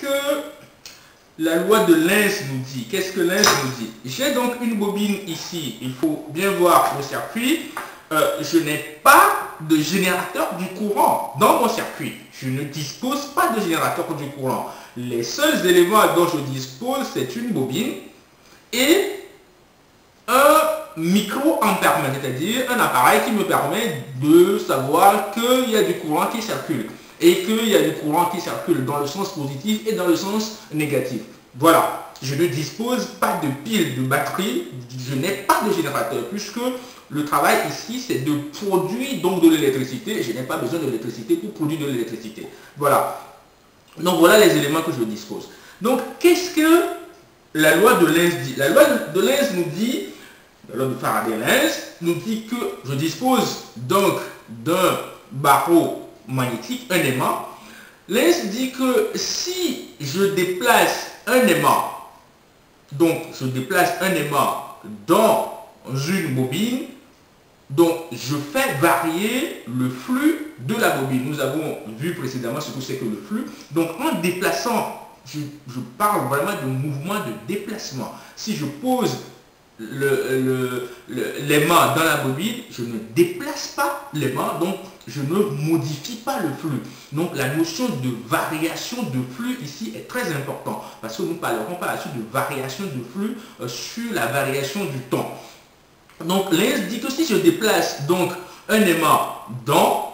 que la loi de Lenz nous dit? Qu'est-ce que Lenz nous dit? J'ai donc une bobine ici. Il faut bien voir le circuit. Je n'ai pas de générateur du courant dans mon circuit. Je ne dispose pas de générateur du courant. Les seuls éléments dont je dispose, c'est une bobine et un micro-ampèremètre, c'est-à-dire un appareil qui me permet de savoir qu'il y a du courant qui circule et qu'il y a du courant qui circule dans le sens positif et dans le sens négatif. Voilà, je ne dispose pas de pile de batterie, je n'ai pas de générateur puisque le travail ici c'est de produire donc de l'électricité. Je n'ai pas besoin de l'électricité pour produire de l'électricité. Voilà, donc voilà les éléments que je dispose. Donc qu'est-ce que la loi de Lenz dit? La loi de Lenz nous dit, la loi de Faraday-Lenz nous dit que je dispose donc d'un barreau magnétique, un aimant. Lenz dit que si je déplace un aimant, donc je déplace un aimant dans une bobine, donc je fais varier le flux de la bobine. Nous avons vu précédemment ce que c'est que le flux. Donc en déplaçant, je parle vraiment de mouvement de déplacement. Si je pose l'aimant dans la bobine, je ne déplace pas l'aimant, donc je ne modifie pas le flux. Donc la notion de variation de flux ici est très importante parce que nous parlerons par la suite de variation de flux sur la variation du temps. Donc Lenz dit que si je déplace donc un aimant dans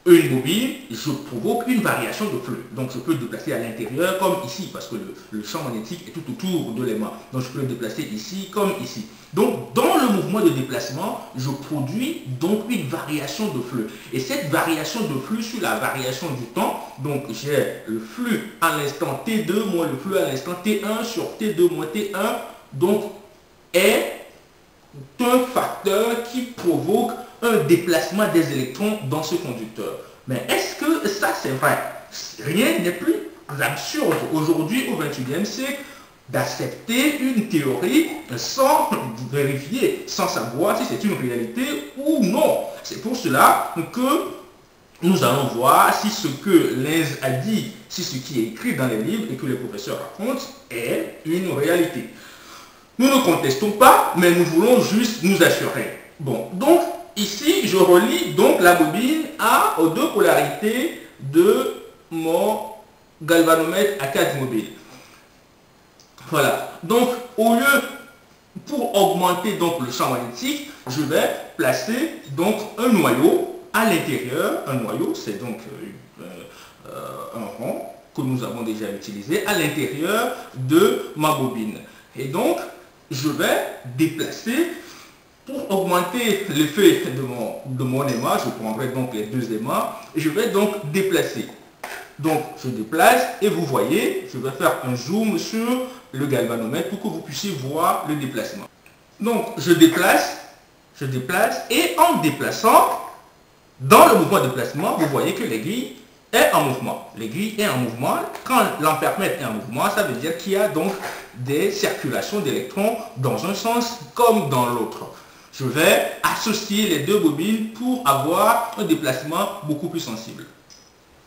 une bobine, je provoque une variation de flux. Donc je peux le déplacer à l'intérieur comme ici, parce que le champ magnétique est tout autour de l'aimant. Donc je peux le déplacer ici comme ici. Donc dans le mouvement de déplacement, je produis donc une variation de flux. Et cette variation de flux sur la variation du temps, donc j'ai le flux à l'instant T2 moins le flux à l'instant T1 sur T2 moins T1, donc est un facteur qui provoque un déplacement des électrons dans ce conducteur. Mais est-ce que ça c'est vrai? Rien n'est plus absurde aujourd'hui au XXIe siècle d'accepter une théorie sans vérifier, sans savoir si c'est une réalité ou non. C'est pour cela que nous allons voir si ce que Lenz a dit, si ce qui est écrit dans les livres et que les professeurs racontent est une réalité. Nous ne contestons pas, mais nous voulons juste nous assurer. Bon, donc ici, je relie donc la bobine aux deux polarités de mon galvanomètre à 4 mobile. Voilà. Donc, au lieu, pour augmenter donc le champ magnétique, je vais placer donc un noyau à l'intérieur. Un noyau, c'est donc un rond que nous avons déjà utilisé à l'intérieur de ma bobine. Et donc, je vais déplacer. Pour augmenter l'effet de mon aimant, je prendrai donc les deux aimants et je vais donc déplacer. Donc je déplace et vous voyez, je vais faire un zoom sur le galvanomètre pour que vous puissiez voir le déplacement. Donc je déplace et en déplaçant, dans le mouvement de déplacement, vous voyez que l'aiguille est en mouvement. L'aiguille est en mouvement. Quand l'ampèremètre est en mouvement, ça veut dire qu'il y a donc des circulations d'électrons dans un sens comme dans l'autre. Je vais associer les deux bobines pour avoir un déplacement beaucoup plus sensible.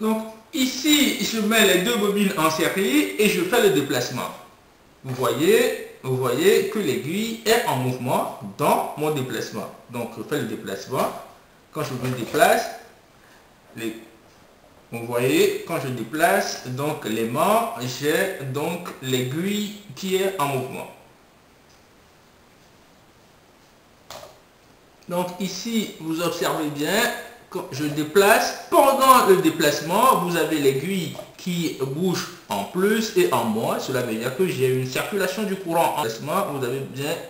Donc ici, je mets les deux bobines en série et je fais le déplacement. Vous voyez que l'aiguille est en mouvement dans mon déplacement. Donc je fais le déplacement. Quand je me déplace, vous voyez, quand je déplace donc l'aimant, j'ai donc l'aiguille qui est en mouvement. Donc ici, vous observez bien, quand je déplace, pendant le déplacement, vous avez l'aiguille qui bouge en plus et en moins. Cela veut dire que j'ai une circulation du courant en déplacement.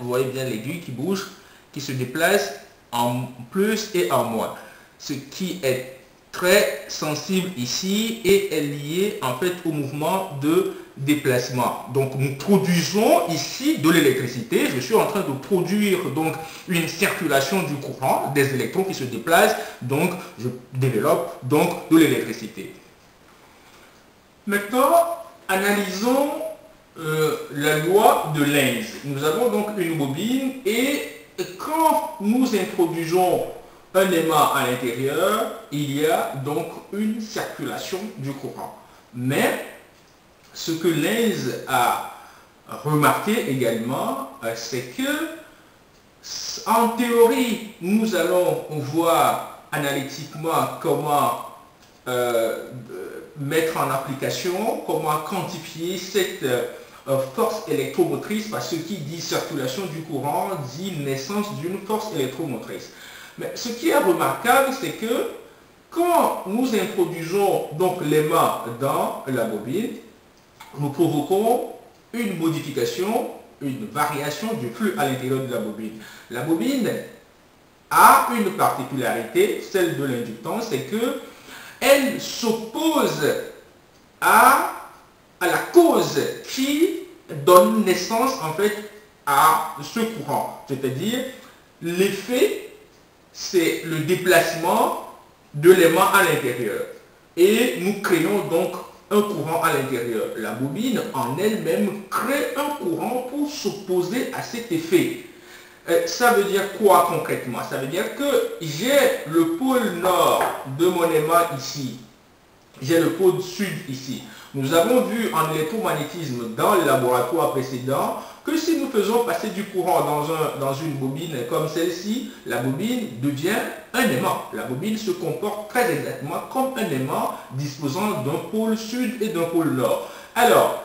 Vous voyez bien l'aiguille qui bouge, qui se déplace en plus et en moins. Ce qui est très sensible ici et est lié en fait au mouvement de déplacement. Donc nous produisons ici de l'électricité. Je suis en train de produire donc une circulation du courant, des électrons qui se déplacent, donc je développe donc de l'électricité. Maintenant, analysons la loi de Lenz. Nous avons donc une bobine et quand nous introduisons un aimant à l'intérieur, il y a donc une circulation du courant. Mais ce que Lenz a remarqué également, c'est que en théorie, nous allons voir analytiquement comment mettre en application, comment quantifier cette force électromotrice, parce que qui dit circulation du courant dit naissance d'une force électromotrice. Mais ce qui est remarquable, c'est que quand nous introduisons donc l'aimant dans la bobine, nous provoquons une modification, une variation du flux à l'intérieur de la bobine. La bobine a une particularité, celle de l'inductance, c'est que elle s'oppose à la cause qui donne naissance en fait à ce courant. C'est-à-dire, l'effet, c'est le déplacement de l'aimant à l'intérieur. Et nous créons donc un courant à l'intérieur. La bobine en elle-même crée un courant pour s'opposer à cet effet. Ça veut dire quoi concrètement? Ça veut dire que j'ai le pôle nord de mon aimant ici. J'ai le pôle sud ici. Nous avons vu en électromagnétisme dans le laboratoire précédent que si nous faisons passer du courant dans une bobine comme celle-ci, la bobine devient un aimant. La bobine se comporte très exactement comme un aimant disposant d'un pôle sud et d'un pôle nord. Alors,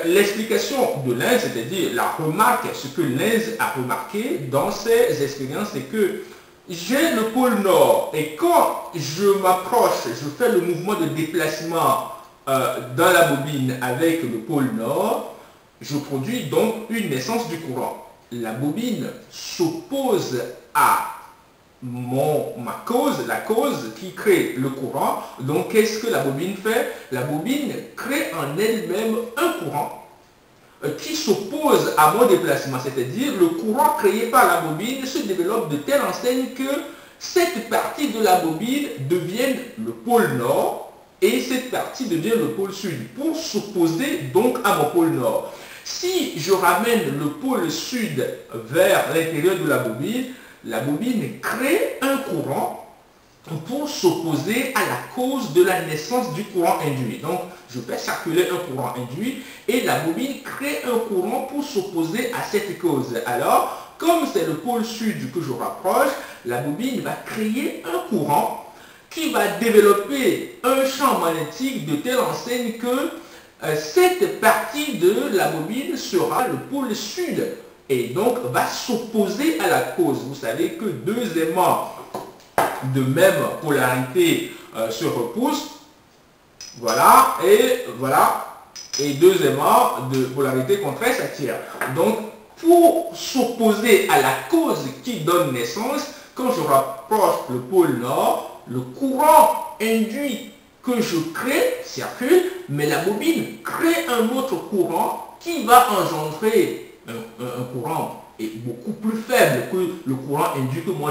l'explication de Lenz, c'est-à-dire la remarque, ce que Lenz a remarqué dans ses expériences, c'est que j'ai le pôle nord et quand je m'approche, je fais le mouvement de déplacement dans la bobine avec le pôle nord, je produis donc une naissance du courant. La bobine s'oppose à ma cause, la cause qui crée le courant. Donc qu'est-ce que la bobine fait? La bobine crée en elle-même un courant qui s'oppose à mon déplacement, c'est-à-dire le courant créé par la bobine se développe de telle enseigne que cette partie de la bobine devienne le pôle nord et cette partie devient le pôle sud pour s'opposer donc à mon pôle nord. Si je ramène le pôle sud vers l'intérieur de la bobine crée un courant pour s'opposer à la cause de la naissance du courant induit. Donc, je fais circuler un courant induit et la bobine crée un courant pour s'opposer à cette cause. Alors, comme c'est le pôle sud que je rapproche, la bobine va créer un courant qui va développer un champ magnétique de telle enseigne que cette partie de la bobine sera le pôle sud et donc va s'opposer à la cause. Vous savez que deux aimants de même polarité se repoussent, voilà, et deux aimants de polarité contraire s'attirent. Donc, pour s'opposer à la cause qui donne naissance, quand je rapproche le pôle nord, le courant induit que je crée circule, mais la bobine crée un autre courant qui va engendrer un courant beaucoup plus faible que le courant induit que moi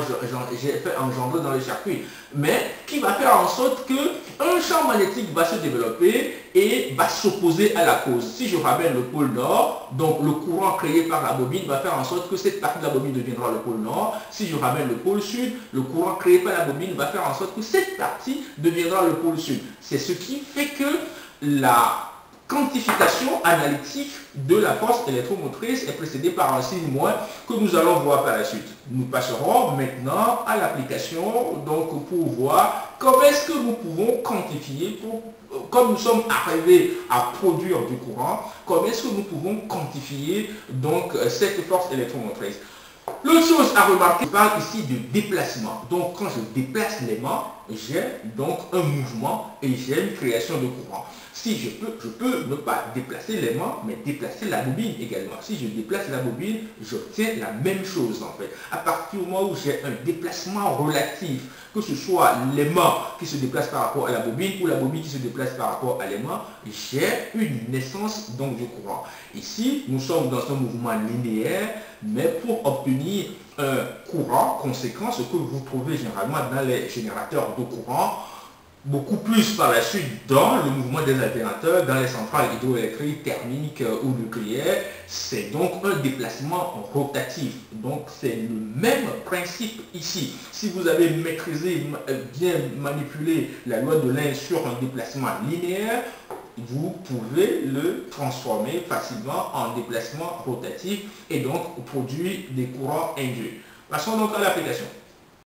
j'ai fait engendrer dans le circuit, mais qui va faire en sorte qu'un champ magnétique va se développer et va s'opposer à la cause. Si je ramène le pôle nord, donc le courant créé par la bobine va faire en sorte que cette partie de la bobine deviendra le pôle nord. Si je ramène le pôle sud, le courant créé par la bobine va faire en sorte que cette partie deviendra le pôle sud. C'est ce qui fait que la quantification analytique de la force électromotrice est précédée par un signe moins que nous allons voir par la suite. Nous passerons maintenant à l'application donc pour voir comment est-ce que nous pouvons quantifier, comme nous sommes arrivés à produire du courant, comment est-ce que nous pouvons quantifier donc cette force électromotrice. L'autre chose à remarquer, je parle ici de déplacement. Donc quand je déplace l'aimant, j'ai donc un mouvement et j'ai une création de courant. Si je peux ne pas déplacer l'aimant, mais déplacer la bobine également. Si je déplace la bobine, j'obtiens la même chose en fait. À partir du moment où j'ai un déplacement relatif, que ce soit l'aimant qui se déplace par rapport à la bobine ou la bobine qui se déplace par rapport à l'aimant, j'ai une naissance donc du courant. Ici, nous sommes dans un mouvement linéaire, mais pour obtenir un courant conséquent, ce que vous trouvez généralement dans les générateurs de courant, beaucoup plus par la suite dans le mouvement des alternateurs, dans les centrales hydroélectriques, thermiques ou nucléaires, c'est donc un déplacement rotatif. Donc c'est le même principe ici. Si vous avez maîtrisé, bien manipulé la loi de Lenz sur un déplacement linéaire, vous pouvez le transformer facilement en déplacement rotatif et donc produire des courants induits. Passons donc à l'application.